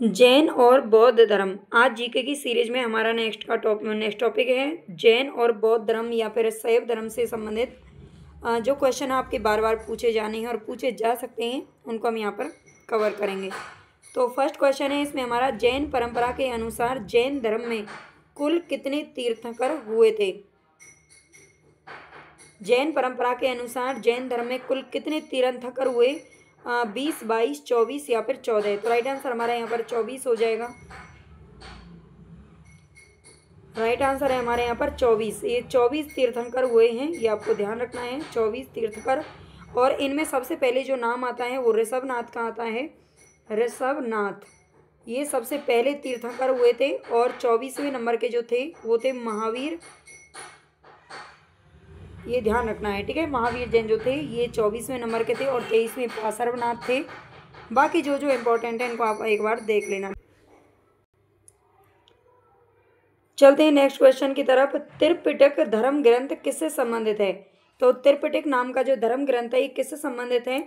जैन और बौद्ध धर्म। आज जीके की सीरीज में हमारा नेक्स्ट टॉपिक है जैन और बौद्ध धर्म या फिर शैव धर्म से संबंधित जो क्वेश्चन आपके बार बार पूछे जाने हैं और पूछे जा सकते हैं उनको हम यहाँ पर कवर करेंगे। तो फर्स्ट क्वेश्चन है इसमें हमारा, जैन परंपरा के अनुसार जैन धर्म में कुल कितने तीर्थंकर हुए थे? जैन परंपरा के अनुसार जैन धर्म में कुल कितने तीर्थंकर हुए? 20, 22, 24 या फिर 14। तो राइट आंसर हमारा यहाँ पर 24 हो जाएगा। राइट आंसर है हमारे यहाँ पर 24। ये 24 तीर्थंकर हुए हैं, ये आपको ध्यान रखना है, 24 तीर्थंकर। और इनमें सबसे पहले जो नाम आता है वो ऋषभनाथ का आता है। ऋषभनाथ ये सबसे पहले तीर्थंकर हुए थे। और 24वें नंबर के जो थे वो थे महावीर। ये ध्यान रखना है, ठीक है। महावीर जैन जो थे ये 24वें नंबर के थे और 23वें पार्श्वनाथ थे। बाकी जो जो इम्पोर्टेंट है इनको आप एक बार देख लेना। चलते हैं नेक्स्ट क्वेश्चन की तरफ। त्रिपिटक धर्म ग्रंथ किससे संबंधित है? तो त्रिपिटक नाम का जो धर्म ग्रंथ है ये किससे संबंधित है?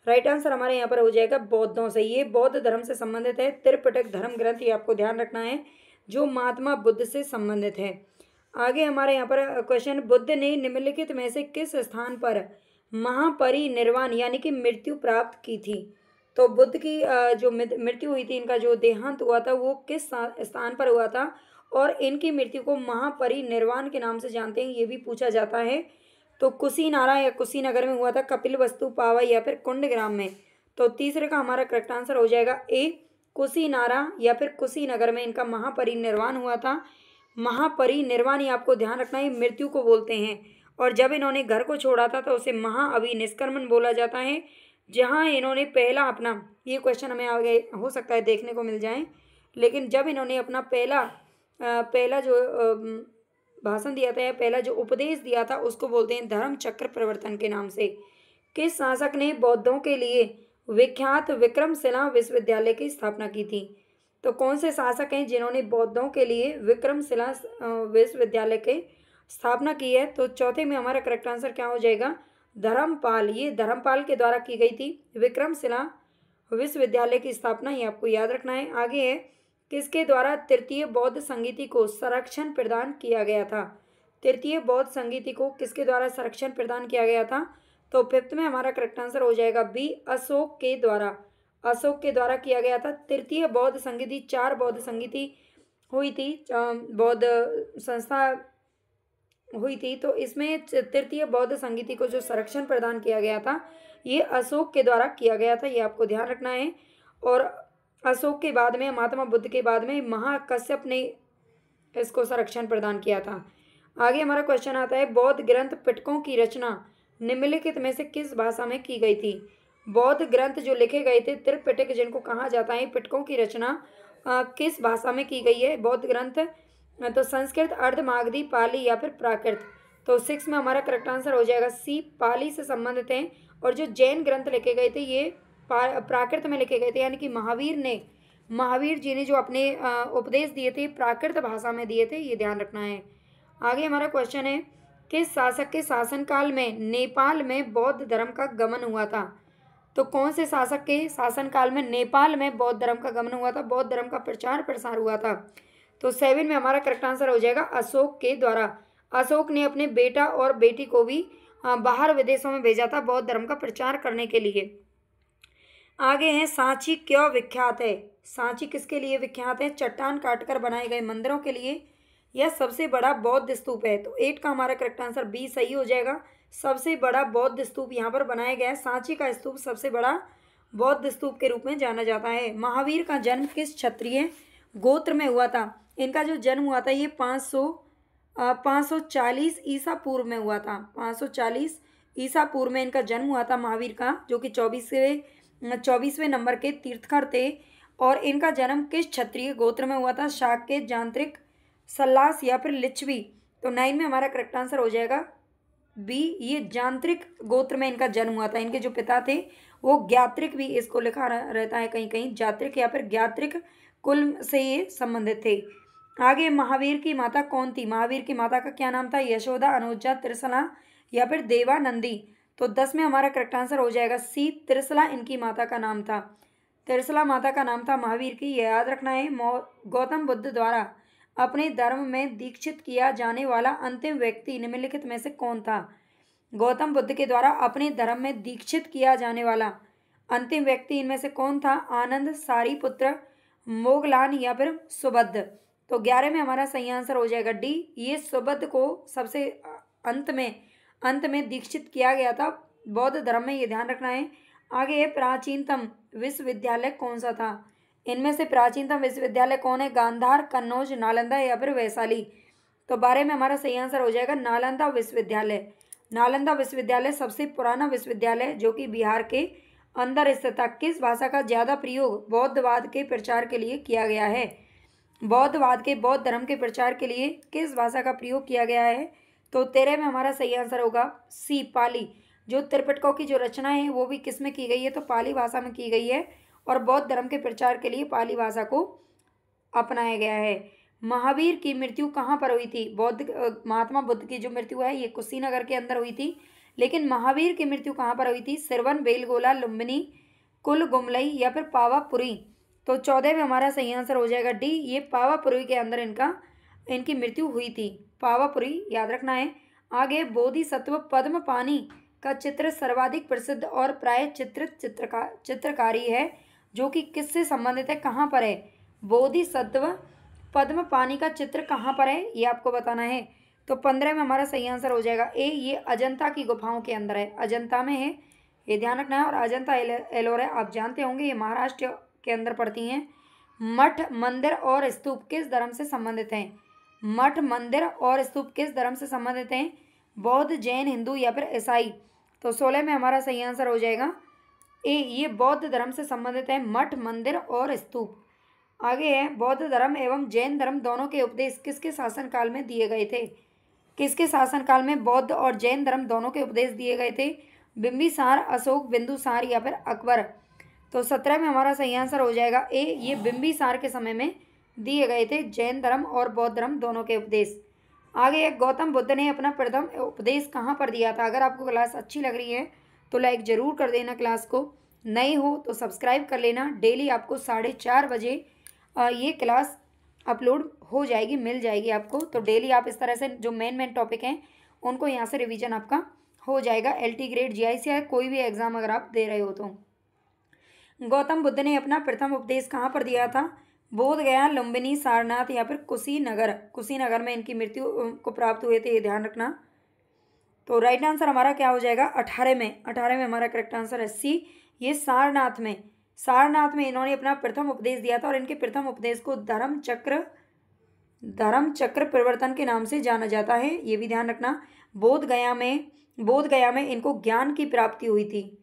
राइट आंसर हमारे यहाँ पर हो जाएगा बौद्धों से। ये बौद्ध धर्म से संबंधित है। त्रिपिटक धर्म ग्रंथ ये आपको ध्यान रखना है, जो महात्मा बुद्ध से संबंधित है। आगे हमारे यहाँ पर क्वेश्चन, बुद्ध ने निम्नलिखित में से किस स्थान पर महापरिनिर्वाण यानी कि मृत्यु प्राप्त की थी? तो बुद्ध की जो मृत्यु हुई थी, इनका जो देहांत हुआ था वो किस स्थान पर हुआ था? और इनकी मृत्यु को महापरिनिर्वाण के नाम से जानते हैं, ये भी पूछा जाता है। तो कुशीनारा या कुशीनगर में हुआ था, कपिलवस्तु, पावाई या फिर कुंडग्राम में। तो तीसरे का हमारा करेक्ट आंसर हो जाएगा ए, कुशीनारा या फिर कुशीनगर में इनका महापरिनिर्वाण हुआ था। महापरिनिर्वाण ही आपको ध्यान रखना है, मृत्यु को बोलते हैं। और जब इन्होंने घर को छोड़ा था तो उसे महाअभिनिष्क्रमण बोला जाता है, जहाँ इन्होंने पहला अपना, ये क्वेश्चन हमें आगे हो सकता है देखने को मिल जाए, लेकिन जब इन्होंने अपना पहला जो भाषण दिया था या पहला जो उपदेश दिया था उसको बोलते हैं धर्म चक्र प्रवर्तन के नाम से। किस शासक ने बौद्धों के लिए विख्यात विक्रमशिला विश्वविद्यालय की स्थापना की थी? तो कौन से शासक हैं जिन्होंने बौद्धों के लिए विक्रमशिला विश्वविद्यालय की स्थापना की है? तो चौथे में हमारा करेक्ट आंसर क्या हो जाएगा? धर्मपाल। ये धर्मपाल के द्वारा की गई थी विक्रमशिला विश्वविद्यालय की स्थापना, ये आपको याद रखना है। आगे है, किसके द्वारा तृतीय बौद्ध संगीति को संरक्षण प्रदान किया गया था? तृतीय बौद्ध संगीति को किसके द्वारा संरक्षण प्रदान किया गया था? तो फिफ्थ में हमारा करेक्ट आंसर हो जाएगा बी, अशोक के द्वारा। अशोक के द्वारा किया गया था तृतीय बौद्ध संगीति। 4 बौद्ध संगीति हुई थी, बौद्ध संस्था हुई थी। तो इसमें तृतीय बौद्ध संगीति को जो संरक्षण प्रदान किया गया था ये अशोक के द्वारा किया गया था, ये आपको ध्यान रखना है। और अशोक के बाद में, महात्मा बुद्ध के बाद में महाकश्यप ने इसको संरक्षण प्रदान किया था। आगे हमारा क्वेश्चन आता है, बौद्ध ग्रंथ पिटकों की रचना निम्नलिखित में से किस भाषा में की गई थी? बौद्ध ग्रंथ जो लिखे गए थे त्रिपिटक जिनको कहा जाता है, पिटकों की रचना किस भाषा में की गई है? बौद्ध ग्रंथ तो संस्कृत, अर्धमागधी, पाली या फिर प्राकृत। तो 6 में हमारा करेक्ट आंसर हो जाएगा सी, पाली से संबंधित हैं। और जो जैन ग्रंथ लिखे गए थे ये प्राकृत में लिखे गए थे, यानी कि महावीर जी ने जो अपने उपदेश दिए थे प्राकृत भाषा में दिए थे, ये ध्यान रखना है। आगे हमारा क्वेश्चन है, किस शासक के शासनकाल में नेपाल में बौद्ध धर्म का गमन हुआ था? तो कौन से शासक के शासनकाल में नेपाल में बौद्ध धर्म का गमन हुआ था, बौद्ध धर्म का प्रचार प्रसार हुआ था? तो 7 में हमारा करेक्ट आंसर हो जाएगा अशोक के द्वारा। अशोक ने अपने बेटा और बेटी को भी बाहर विदेशों में भेजा था बौद्ध धर्म का प्रचार करने के लिए। आगे हैं, सांची क्यों विख्यात है? सांची किसके लिए विख्यात है? चट्टान काटकर बनाए गए मंदिरों के लिए। यह सबसे बड़ा बौद्ध स्तूप है। तो 8 का हमारा करेक्ट आंसर बी सही हो जाएगा। सबसे बड़ा बौद्ध स्तूप यहाँ पर बनाया गया है। सांची का स्तूप सबसे बड़ा बौद्ध स्तूप के रूप में जाना जाता है। महावीर का जन्म किस क्षत्रिय गोत्र में हुआ था? इनका जो जन्म हुआ था ये 540 ईसा पूर्व में हुआ था। 540 ईसा पूर्व में इनका जन्म हुआ था महावीर का, जो कि 24वें नंबर के तीर्थंकर थे। और इनका जन्म किस क्षत्रिय गोत्र में हुआ था? शाक्य, जांत्रिक, सल्लास या फिर लिच्छवी। तो 9 में हमारा करेक्ट आंसर हो जाएगा बी, ये जांत्रिक गोत्र में इनका जन्म हुआ था। इनके जो पिता थे वो ज्ञात्रिक, भी इसको लिखा रहता है कहीं कहीं, जात्रिक या फिर ज्ञात्रिक कुल से ये संबंधित थे। आगे, महावीर की माता कौन थी? महावीर की माता का क्या नाम था? यशोदा, अनुजा, त्रिशला या फिर देवानंदी। तो 10 में हमारा करेक्ट आंसर हो जाएगा सी, त्रिशला इनकी माता का नाम था। त्रिशला माता का नाम था महावीर की, यह याद रखना है। गौतम बुद्ध द्वारा अपने धर्म में दीक्षित किया जाने वाला अंतिम व्यक्ति निम्नलिखित में से कौन था? गौतम बुद्ध के द्वारा अपने धर्म में दीक्षित किया जाने वाला अंतिम व्यक्ति इनमें से कौन था? आनंद, सारीपुत्र, मोगलान या फिर सुबद्ध। तो 11 में हमारा सही आंसर हो जाएगा डी, ये सुबद्ध को सबसे अंत में दीक्षित किया गया था बौद्ध धर्म में, ये ध्यान रखना है। आगे है प्राचीनतम विश्वविद्यालय कौन सा था? इनमें से प्राचीनतम विश्वविद्यालय कौन है? गांधार, कन्नौज, नालंदा या फिर वैशाली। तो 12 में हमारा सही आंसर हो जाएगा नालंदा विश्वविद्यालय। नालंदा विश्वविद्यालय सबसे पुराना विश्वविद्यालय जो कि बिहार के अंदर स्थित था। किस भाषा का ज्यादा प्रयोग बौद्धवाद के प्रचार के लिए किया गया है? बौद्ध धर्म के प्रचार के लिए किस भाषा का प्रयोग किया गया है? तो 13 में हमारा सही आंसर होगा सी, पाली। जो त्रिपिटकों की जो रचना है वो भी किस में की गई है? तो पाली भाषा में की गई है और बौद्ध धर्म के प्रचार के लिए पाली भाषा को अपनाया गया है। महावीर की मृत्यु कहाँ पर हुई थी? महात्मा बुद्ध की जो मृत्यु है ये कुशीनगर के अंदर हुई थी, लेकिन महावीर की मृत्यु कहाँ पर हुई थी? सिरवन, बेलगोला, लुम्बिनी, कुलगुमलई या फिर पावापुरी। तो 14 में हमारा सही आंसर हो जाएगा डी, ये पावापुरी के अंदर इनकी मृत्यु हुई थी। पावापुरी याद रखना है। आगे बोधिसत्व पद्मपाणि का चित्र सर्वाधिक प्रसिद्ध और प्राय चित्रित चित्रकारी है जो कि किससे संबंधित है? कहाँ पर है? बोधिसत्व पद्मपाणि का चित्र कहाँ पर है ये आपको बताना है। तो 15 में हमारा सही आंसर हो जाएगा ए, ये अजंता की गुफाओं के अंदर है, अजंता में है, ये ध्यान रखना है। और अजंता एलोरा आप जानते होंगे ये महाराष्ट्र के अंदर पड़ती हैं। मठ, मंदिर और स्तूप किस धर्म से संबंधित हैं? मठ, मंदिर और स्तूप किस धर्म से संबंधित हैं? बौद्ध, जैन, हिंदू या फिर ईसाई। तो 16 में हमारा सही आंसर हो जाएगा ए, ये बौद्ध धर्म से संबंधित है, मठ, मंदिर और स्तूप। आगे है बौद्ध धर्म एवं जैन धर्म दोनों के उपदेश किसके शासनकाल में दिए गए थे? किसके शासनकाल में बौद्ध और जैन धर्म दोनों के उपदेश दिए गए थे? बिंबिसार, अशोक, बिंदुसार या फिर अकबर। तो 17 में हमारा सही आंसर हो जाएगा ए, ये बिंबिसार के समय में दिए गए थे जैन धर्म और बौद्ध धर्म दोनों के उपदेश। आगे गौतम बुद्ध ने अपना प्रथम उपदेश कहाँ पर दिया था? अगर आपको क्लास अच्छी लग रही है तो लाइक ज़रूर कर देना क्लास को, नए हो तो सब्सक्राइब कर लेना। डेली आपको 4:30 बजे ये क्लास अपलोड हो जाएगी, मिल जाएगी आपको। तो डेली आप इस तरह से जो मेन टॉपिक हैं उनको यहाँ से रिवीजन आपका हो जाएगा। LT ग्रेड, GIC या कोई भी एग्ज़ाम अगर आप दे रहे हो तो। गौतम बुद्ध ने अपना प्रथम उपदेश कहाँ पर दिया था? बोध गया, लुम्बिनी, सारनाथ या फिर कुशीनगर। कुशीनगर में इनकी मृत्यु को प्राप्त हुए थे, ये ध्यान रखना। तो राइट आंसर हमारा क्या हो जाएगा? 18 में हमारा करेक्ट आंसर है सी, ये सारनाथ में इन्होंने अपना प्रथम उपदेश दिया था और इनके प्रथम उपदेश को धर्म चक्र प्रवर्तन के नाम से जाना जाता है, ये भी ध्यान रखना। बोध गया में इनको ज्ञान की प्राप्ति हुई थी,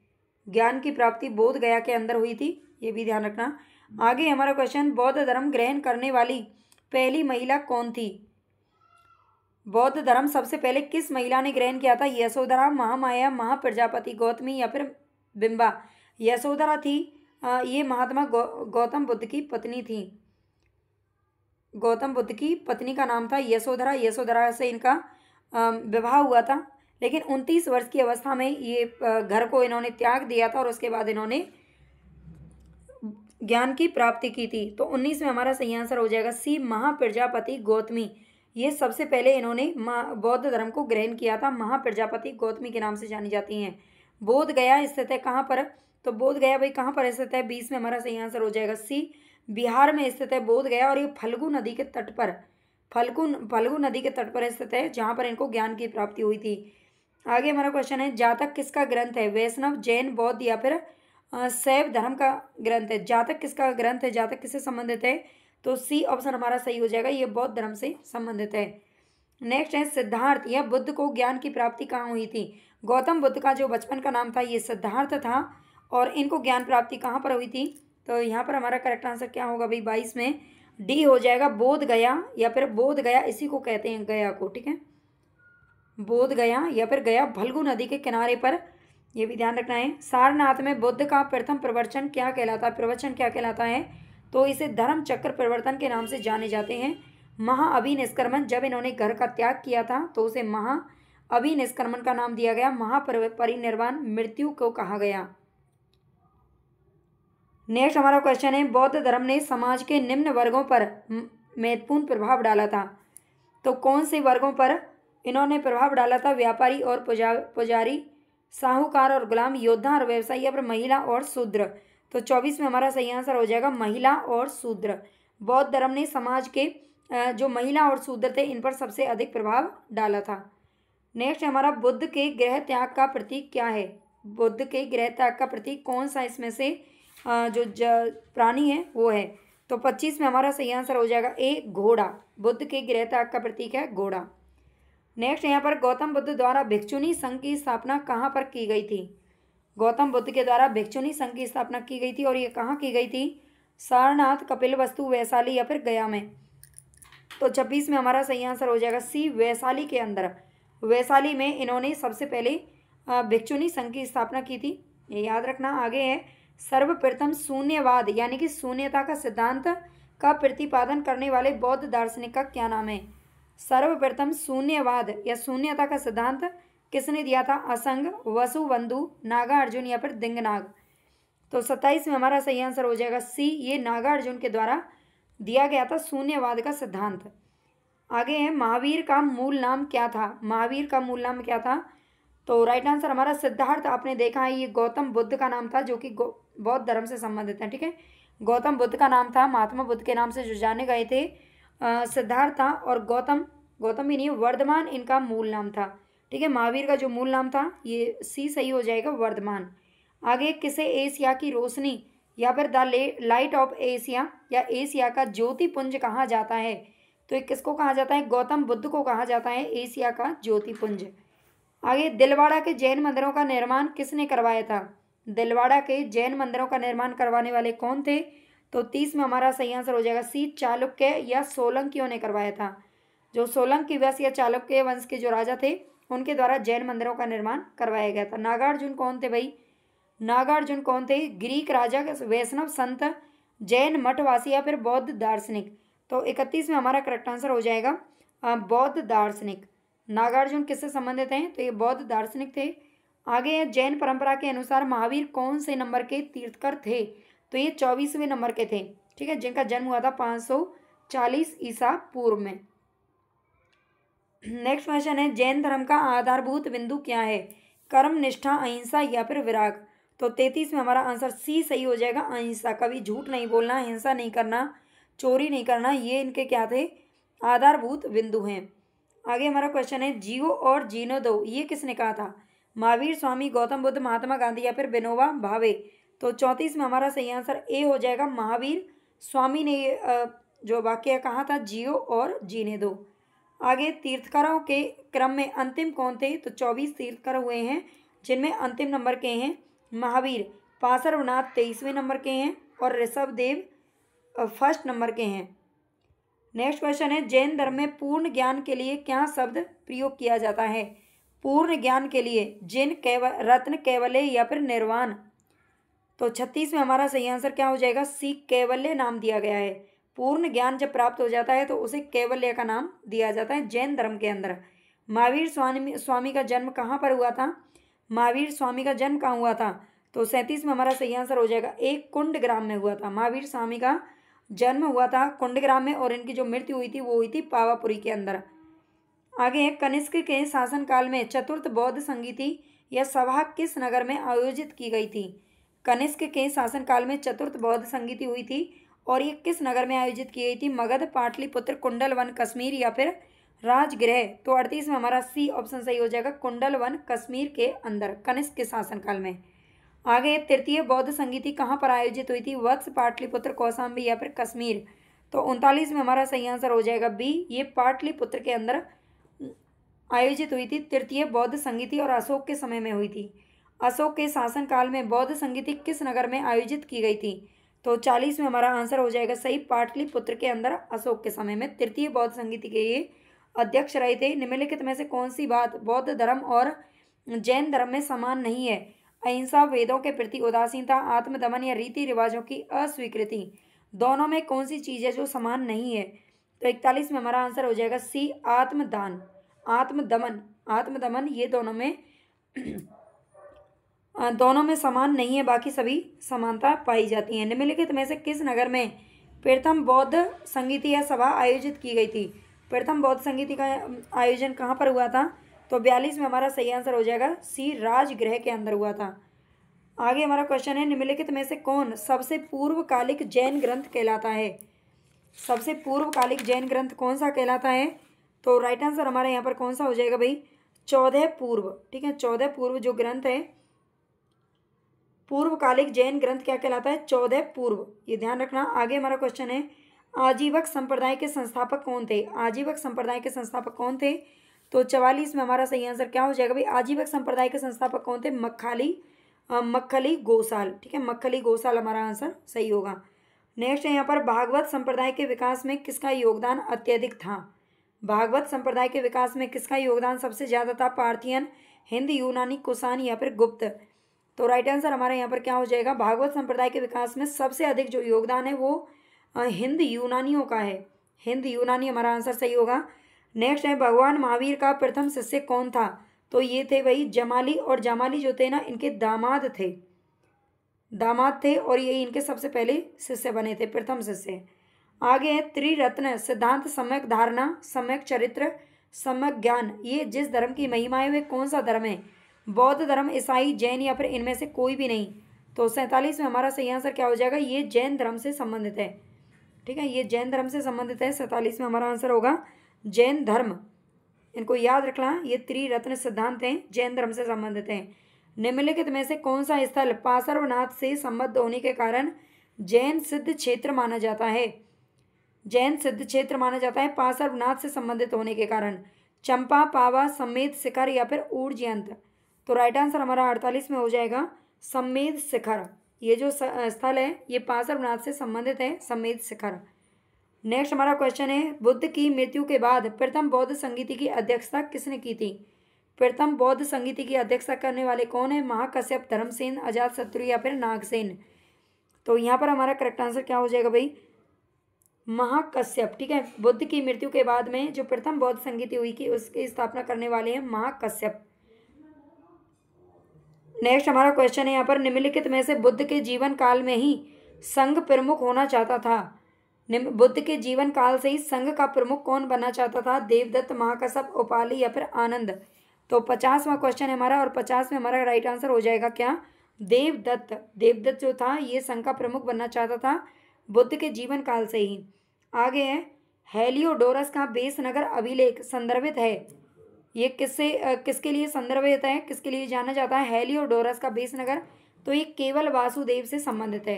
ज्ञान की प्राप्ति बोध गया के अंदर हुई थी, ये भी ध्यान रखना। आगे हमारा क्वेश्चन, बौद्ध धर्म ग्रहण करने वाली पहली महिला कौन थी? बौद्ध धर्म सबसे पहले किस महिला ने ग्रहण किया था? यशोधरा, महामाया, महाप्रजापति, गौतमी या फिर बिंबा। यशोधरा थी, ये महात्मा गौतम बुद्ध की पत्नी थी। गौतम बुद्ध की पत्नी का नाम था यशोधरा। यशोधरा से इनका विवाह हुआ था, लेकिन 29 वर्ष की अवस्था में ये घर को इन्होंने त्याग दिया था और उसके बाद इन्होंने ज्ञान की प्राप्ति की थी। तो 19 में हमारा सही आंसर हो जाएगा सी, महाप्रजापति गौतमी। ये सबसे पहले इन्होंने बौद्ध धर्म को ग्रहण किया था, महाप्रजापति गौतमी के नाम से जानी जाती हैं। बोध गया स्थित है कहाँ पर? तो बोध गया भाई कहाँ पर स्थित है? 20 में हमारा सही आंसर हो जाएगा सी, बिहार में स्थित है बोध गया। और ये फल्गु नदी के तट पर स्थित है, जहाँ पर इनको ज्ञान की प्राप्ति हुई थी। आगे हमारा क्वेश्चन है, जातक किसका ग्रंथ है? वैष्णव, जैन, बौद्ध या फिर शैव धर्म का ग्रंथ है। जातक किसका ग्रंथ है? जातक किससे संबंधित है? तो सी ऑप्शन हमारा सही हो जाएगा, ये बौद्ध धर्म से संबंधित है। नेक्स्ट है सिद्धार्थ या बुद्ध को ज्ञान की प्राप्ति कहाँ हुई थी? गौतम बुद्ध का जो बचपन का नाम था ये सिद्धार्थ था और इनको ज्ञान प्राप्ति कहाँ पर हुई थी? तो यहाँ पर हमारा करेक्ट आंसर क्या होगा भाई? 22 में डी हो जाएगा, बोध गया या फिर बोध गया, इसी को कहते हैं गया को, ठीक है। बोध गया या फिर गया फल्गु नदी के किनारे पर, ये भी ध्यान रखना है। सारनाथ में बुद्ध का प्रथम प्रवचन क्या कहलाता है? तो इसे धर्म चक्र प्रवर्तन के नाम से जाने जाते हैं। महाअभिनिष्क्रमण, जब इन्होंने घर का त्याग किया था तो उसे महाअभिनिष्क्रमण का नाम दिया गया। महापरिनिर्वाण मृत्यु को कहा गया। नेक्स्ट हमारा क्वेश्चन है, बौद्ध धर्म ने समाज के निम्न वर्गों पर महत्वपूर्ण प्रभाव डाला था। तो कौन से वर्गों पर इन्होंने प्रभाव डाला था? व्यापारी और पुजारी, साहूकार और गुलाम, योद्धा और व्यवसायी, या फिर महिला और शूद्र। तो 24 में हमारा सही आंसर हो जाएगा महिला और शूद्र। बौद्ध धर्म ने समाज के जो महिला और शूद्र थे इन पर सबसे अधिक प्रभाव डाला था। नेक्स्ट हमारा, बुद्ध के गृह त्याग का प्रतीक क्या है? बुद्ध के गृह त्याग का प्रतीक कौन सा इसमें से जो प्राणी है वो है? तो 25 में हमारा सही आंसर हो जाएगा ए, घोड़ा। बुद्ध के गृह त्याग का प्रतीक है घोड़ा। नेक्स्ट यहाँ पर, गौतम बुद्ध द्वारा भिक्षुनी संघ की स्थापना कहाँ पर की गई थी? गौतम बुद्ध के द्वारा भिक्षुनी संघ की स्थापना की गई थी और ये कहाँ की गई थी? सारनाथ, कपिलवस्तु, वैशाली या फिर गया में। तो 26 में हमारा सही आंसर हो जाएगा सी, वैशाली के अंदर। वैशाली में इन्होंने सबसे पहले भिक्षुनी संघ की स्थापना की थी, ये याद रखना। आगे है, सर्वप्रथम शून्यवाद यानी कि शून्यता का सिद्धांत का प्रतिपादन करने वाले बौद्ध दार्शनिक का क्या नाम है? सर्वप्रथम शून्यवाद या शून्यता का सिद्धांत किसने दिया था? असंग, वसुबंधु, नागार्जुन या फिर दिंगनाग। तो 27 में हमारा सही आंसर हो जाएगा सी, ये नागार्जुन के द्वारा दिया गया था शून्यवाद का सिद्धांत। आगे है, महावीर का मूल नाम क्या था? महावीर का मूल नाम क्या था? तो राइट आंसर हमारा सिद्धार्थ। आपने देखा है ये गौतम बुद्ध का नाम था जो कि बौद्ध धर्म से संबंधित है। ठीक है, गौतम बुद्ध का नाम था, महात्मा बुद्ध के नाम से जो जाने गए थे सिद्धार्थ था, और गौतम भी नहीं, वर्धमान इनका मूल नाम था। ठीक है, महावीर का जो मूल नाम था ये सी सही हो जाएगा, वर्धमान। आगे, किसे एशिया की रोशनी या फिर द लाइट ऑफ एशिया या एशिया का ज्योतिपुंज कहा जाता है? तो ये किसको कहा जाता है? गौतम बुद्ध को कहा जाता है एशिया का ज्योतिपुंज। आगे, दिलवाड़ा के जैन मंदिरों का निर्माण किसने करवाया था? दिलवाड़ा के जैन मंदिरों का निर्माण करवाने वाले कौन थे? तो 30 में हमारा सही आंसर हो जाएगा सी, चालुक्य या सोलंकियों ने करवाया था। जो सोलंकी वंश या चालुक्य वंश के जो राजा थे उनके द्वारा जैन मंदिरों का निर्माण करवाया गया था। नागार्जुन कौन थे भाई? नागार्जुन कौन थे? ग्रीक राजा, वैष्णव संत, जैन मठवासी या फिर बौद्ध दार्शनिक। तो 31 में हमारा करेक्ट आंसर हो जाएगा बौद्ध दार्शनिक। नागार्जुन किससे संबंधित हैं? तो ये बौद्ध दार्शनिक थे। आगे, जैन परंपरा के अनुसार महावीर कौन से नंबर के तीर्थकर थे? तो ये 24वें नंबर के थे। ठीक है, जिनका जन्म हुआ था 540 ईसा पूर्व में। नेक्स्ट क्वेश्चन है, जैन धर्म का आधारभूत बिंदु क्या है? कर्म, निष्ठा, अहिंसा या फिर विराग। तो 33 में हमारा आंसर सी सही हो जाएगा, अहिंसा। कभी झूठ नहीं बोलना, हिंसा नहीं करना, चोरी नहीं करना, ये इनके क्या थे? आधारभूत बिंदु हैं। आगे हमारा क्वेश्चन है, जियो और जीने दो ये किसने कहा था? महावीर, स्वामी, गौतम बुद्ध, महात्मा गांधी या फिर विनोबा भावे। तो 34 में हमारा सही आंसर ए हो जाएगा, महावीर स्वामी ने जो वाक्य कहा था, जियो और जीने दो। आगे, तीर्थकरों के क्रम में अंतिम कौन थे? तो 24 तीर्थकर हुए हैं, जिनमें अंतिम नंबर के हैं महावीर, पार्श्वनाथ 23वें नंबर के हैं और ऋषभदेव फर्स्ट नंबर के हैं। नेक्स्ट क्वेश्चन है, जैन धर्म में पूर्ण ज्ञान के लिए क्या शब्द प्रयोग किया जाता है? पूर्ण ज्ञान के लिए जिन, रत्न, कैवल्य या फिर निर्वाण। तो 36 में हमारा सही आंसर क्या हो जाएगा? सी, कैवल्य नाम दिया गया है। पूर्ण ज्ञान जब प्राप्त हो जाता है तो उसे कैवल्य का नाम दिया जाता है जैन धर्म के अंदर। महावीर स्वामी का जन्म कहाँ पर हुआ था? महावीर स्वामी का जन्म कहाँ हुआ था? तो 37 में हमारा सही आंसर हो जाएगा एक, कुंडग्राम में हुआ था। महावीर स्वामी का जन्म हुआ था कुंडग्राम में और इनकी जो मृत्यु हुई थी वो हुई थी पावापुरी के अंदर। आगे, कनिष्क के शासनकाल में चतुर्थ बौद्ध संगीति या सभा किस नगर में आयोजित की गई थी? कनिष्क के शासनकाल में चतुर्थ बौद्ध संगीति हुई थी और ये किस नगर में आयोजित की गई थी? मगध, पाटलिपुत्र, कुंडलवन, कश्मीर या फिर राजगृह। तो 38 में हमारा सी ऑप्शन सही हो जाएगा, कुंडलवन कश्मीर के अंदर कनिष्क के शासनकाल में। आगे, तृतीय बौद्ध संगीति कहाँ पर आयोजित हुई थी? वत्स, पाटलिपुत्र, कौशाम्बी या फिर कश्मीर। तो 39 में हमारा सही आंसर हो जाएगा बी, ये पाटलिपुत्र के अंदर आयोजित हुई थी तृतीय बौद्ध संगीति और अशोक के समय में हुई थी। अशोक के शासनकाल में बौद्ध संगीति किस नगर में आयोजित की गई थी? तो 40 में हमारा आंसर हो जाएगा सही, पाटलिपुत्र के अंदर अशोक के समय में तृतीय बौद्ध संगीति के ये अध्यक्ष रहे थे। निम्नलिखित में से कौन सी बात बौद्ध धर्म और जैन धर्म में समान नहीं है? अहिंसा, वेदों के प्रति उदासीनता, आत्मदमन या रीति रिवाजों की अस्वीकृति। दोनों में कौन सी चीज़ है जो समान नहीं है? तो 41 में हमारा आंसर हो जाएगा सी, आत्मदान, आत्मदमन। आत्मदमन ये दोनों में दोनों में समान नहीं है, बाकी सभी समानता पाई जाती है। निम्नलिखित में से किस नगर में प्रथम बौद्ध संगीति या सभा आयोजित की गई थी? प्रथम बौद्ध संगीति का आयोजन कहाँ पर हुआ था? तो 42 में हमारा सही आंसर हो जाएगा सी, राजगृह के अंदर हुआ था। आगे हमारा क्वेश्चन है, निम्नलिखित में से कौन सबसे पूर्वकालिक जैन ग्रंथ कहलाता है? सबसे पूर्वकालिक जैन ग्रंथ कौन सा कहलाता है? तो राइट आंसर हमारा यहाँ पर कौन सा हो जाएगा भाई? 14 पूर्व। ठीक है, 14 पूर्व जो ग्रंथ है, पूर्वकालिक जैन ग्रंथ क्या कहलाता है? 14 पूर्व, ये ध्यान रखना। आगे हमारा क्वेश्चन है, आजीवक संप्रदाय के संस्थापक कौन थे? आजीवक संप्रदाय के संस्थापक कौन थे? तो 44 में हमारा सही आंसर क्या हो जाएगा भाई? आजीवक संप्रदाय के संस्थापक कौन थे? मक्खली गोसाल। ठीक है, मक्खली गोसाल हमारा आंसर सही होगा। नेक्स्ट है यहाँ पर, भागवत संप्रदाय के विकास में किसका योगदान अत्यधिक था? भागवत संप्रदाय के विकास में किसका योगदान सबसे ज़्यादा था? पार्थियन, हिंद, यूनानी, कुषाण या फिर गुप्त? तो राइट आंसर हमारा यहाँ पर क्या हो जाएगा? भागवत संप्रदाय के विकास में सबसे अधिक जो योगदान है वो हिंद यूनानियों का है। हिंद यूनानी हमारा आंसर सही होगा। नेक्स्ट है, भगवान महावीर का प्रथम शिष्य कौन था? तो ये थे भाई जमाली, और जमाली जो थे ना, इनके दामाद थे और ये इनके सबसे पहले शिष्य बने थे, प्रथम शिष्य। आगे है, त्रिरत्न सिद्धांत, सम्यक धारणा, सम्यक चरित्र, सम्यक ज्ञान, ये जिस धर्म की महिमा है वे कौन सा धर्म है? बौद्ध धर्म, ईसाई, जैन या फिर इनमें से कोई भी नहीं? तो 47 में हमारा सही आंसर क्या हो जाएगा? ये जैन धर्म से संबंधित है। ठीक है, ये जैन धर्म से संबंधित है। 47 में हमारा आंसर होगा जैन धर्म। इनको याद रखना, ये त्रिरत्न सिद्धांत हैं, जैन धर्म से संबंधित हैं। निम्नलिखित में से कौन सा स्थल पार्श्वनाथ से संबद्ध होने के कारण जैन सिद्ध क्षेत्र माना जाता है? जैन सिद्ध क्षेत्र माना जाता है पार्श्वनाथ से संबंधित होने के कारण। चंपा, पावा, सम्मेद शिखर या फिर ऊर्जयंत? तो राइट आंसर हमारा 48 में हो जाएगा सम्मेद शिखर। ये जो स्थल है ये पार्श्वनाथ से संबंधित है, सम्मेद शिखर। नेक्स्ट हमारा क्वेश्चन है, बुद्ध की मृत्यु के बाद प्रथम बौद्ध संगीति की अध्यक्षता किसने की थी? प्रथम बौद्ध संगीति की अध्यक्षता करने वाले कौन है? महाकश्यप, धर्मसेन, अजातशत्रु या फिर नागसेन? तो यहाँ पर हमारा करेक्ट आंसर क्या हो जाएगा भाई? महाकश्यप। ठीक है, बुद्ध की मृत्यु के बाद में जो प्रथम बौद्ध संगीति हुई थी उसकी स्थापना करने वाले हैं महाकश्यप। नेक्स्ट हमारा क्वेश्चन है यहाँ पर, निम्नलिखित में से बुद्ध के जीवन काल में ही संघ प्रमुख होना चाहता था? बुद्ध के जीवन काल से ही संघ का प्रमुख कौन बनना चाहता था? देवदत्त, महाकश्यप, उपाली या फिर आनंद? तो 50वां क्वेश्चन है हमारा, और 50 में हमारा राइट आंसर हो जाएगा क्या? देवदत्त। देवदत्त जो था ये संघ का प्रमुख बनना चाहता था बुद्ध के जीवन काल से ही। आगे है, हेलियोडोरस का बेस नगर अभिलेख संदर्भित है, ये किसके लिए संदर्भित है, किसके लिए जाना जाता है? हेलियोडोरस का बेस नगर, तो ये केवल वासुदेव से संबंधित है।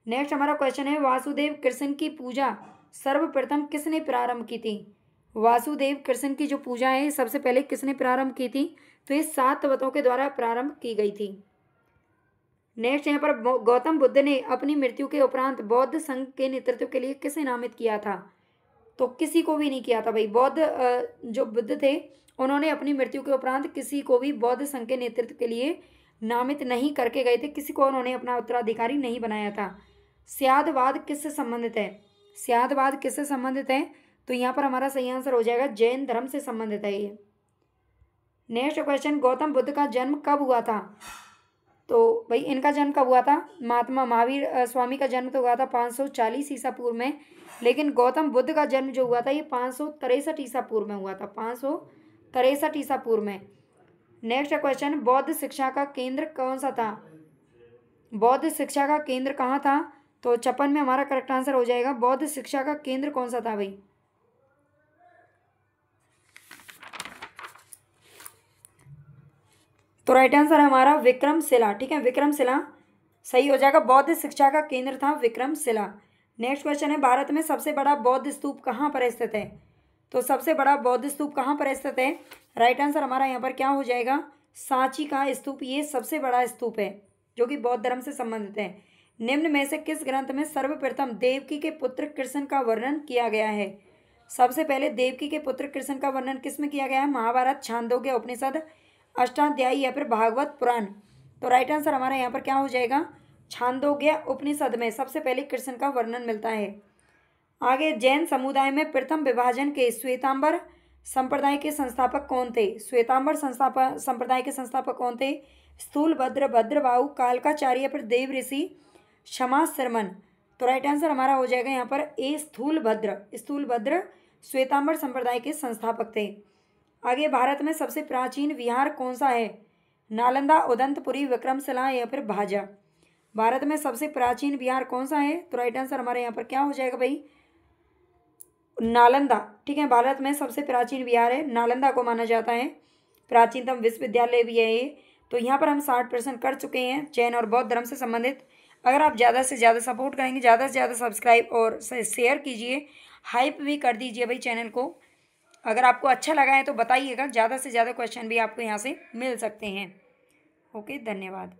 नेक्स्ट हमारा क्वेश्चन है, वासुदेव कृष्ण की पूजा सर्वप्रथम किसने प्रारंभ की थी? वासुदेव कृष्ण की जो पूजा है सबसे पहले किसने प्रारंभ की थी? तो ये 7 तवतों के द्वारा प्रारंभ की गई थी। नेक्स्ट यहाँ पर, गौतम बुद्ध ने अपनी मृत्यु के उपरांत बौद्ध संघ के नेतृत्व के लिए किसे नामित किया था? तो किसी को भी नहीं किया था भाई। बौद्ध जो बुद्ध थे उन्होंने अपनी मृत्यु के उपरांत किसी को भी बौद्ध संघ के नेतृत्व के लिए नामित नहीं करके गए थे, किसी को उन्होंने अपना उत्तराधिकारी नहीं बनाया था। स्यादवाद किससे संबंधित है? स्यादवाद किससे संबंधित है? तो यहाँ पर हमारा सही आंसर हो जाएगा जैन धर्म से संबंधित है ये। नेक्स्ट क्वेश्चन, गौतम बुद्ध का जन्म कब हुआ था? तो भाई इनका जन्म कब हुआ था? महात्मा महावीर स्वामी का जन्म तो हुआ था 540 ईसा पूर्व में, लेकिन गौतम बुद्ध का जन्म जो हुआ था ये 563 ईसा पूर्व में हुआ था, 563 ईसा पूर्व में। नेक्स्ट क्वेश्चन, बौद्ध शिक्षा का केंद्र कौन सा था? बौद्ध शिक्षा का केंद्र कहाँ था? तो 56 में हमारा करेक्ट आंसर हो जाएगा बौद्ध शिक्षा का केंद्र कौन सा था भाई? तो राइट आंसर हमारा विक्रमशिला। ठीक है, विक्रमशिला सही हो जाएगा, बौद्ध शिक्षा का केंद्र था विक्रमशिला। नेक्स्ट क्वेश्चन है, भारत में सबसे बड़ा बौद्ध स्तूप कहाँ पर स्थित है? तो सबसे बड़ा बौद्ध स्तूप कहाँ पर स्थित है? राइट आंसर हमारा यहाँ पर क्या हो जाएगा? सांची का स्तूप, ये सबसे बड़ा स्तूप है जो कि बौद्ध धर्म से संबंधित है। निम्न में से किस ग्रंथ में सर्वप्रथम देवकी के पुत्र कृष्ण का वर्णन किया गया है? सबसे पहले देवकी के पुत्र कृष्ण का वर्णन किस में किया गया है? महाभारत, छांदोग्य उपनिषद, अष्टाध्यायी या फिर भागवत पुराण? तो राइट आंसर हमारा यहाँ पर क्या हो जाएगा? छांदोग्य उपनिषद में सबसे पहले कृष्ण का वर्णन मिलता है। आगे, जैन समुदाय में प्रथम विभाजन के श्वेतांबर संप्रदाय के संस्थापक कौन थे? श्वेतांबर संप्रदाय के संस्थापक कौन थे? स्थूलभद्र, भद्रबाहु, कालकाचार्य, फिर देव ऋषि, क्षमा शर्मन। तो राइट आंसर हमारा हो जाएगा यहाँ पर ए स्थूलभद्र। स्थूलभद्र श्वेतांबर संप्रदाय के संस्थापक थे। आगे, भारत में सबसे प्राचीन विहार कौन सा है? नालंदा, उदंतपुरी, विक्रमशिला या फिर भाजा। भारत में सबसे प्राचीन विहार कौन सा है? तो राइट आंसर हमारे यहाँ पर क्या हो जाएगा भाई? नालंदा। ठीक है, भारत में सबसे प्राचीन विहार है, नालंदा को माना जाता है। प्राचीनतम विश्वविद्यालय भी है ये। तो यहाँ पर हम 60% कर चुके हैं जैन और बौद्ध धर्म से संबंधित। अगर आप ज़्यादा से ज़्यादा सपोर्ट करेंगे, ज़्यादा से ज़्यादा सब्सक्राइब और शेयर कीजिए, हाइप भी कर दीजिए भाई चैनल को। अगर आपको अच्छा लगा है तो बताइएगा, ज़्यादा से ज़्यादा क्वेश्चन भी आपको यहाँ से मिल सकते हैं। ओके, धन्यवाद।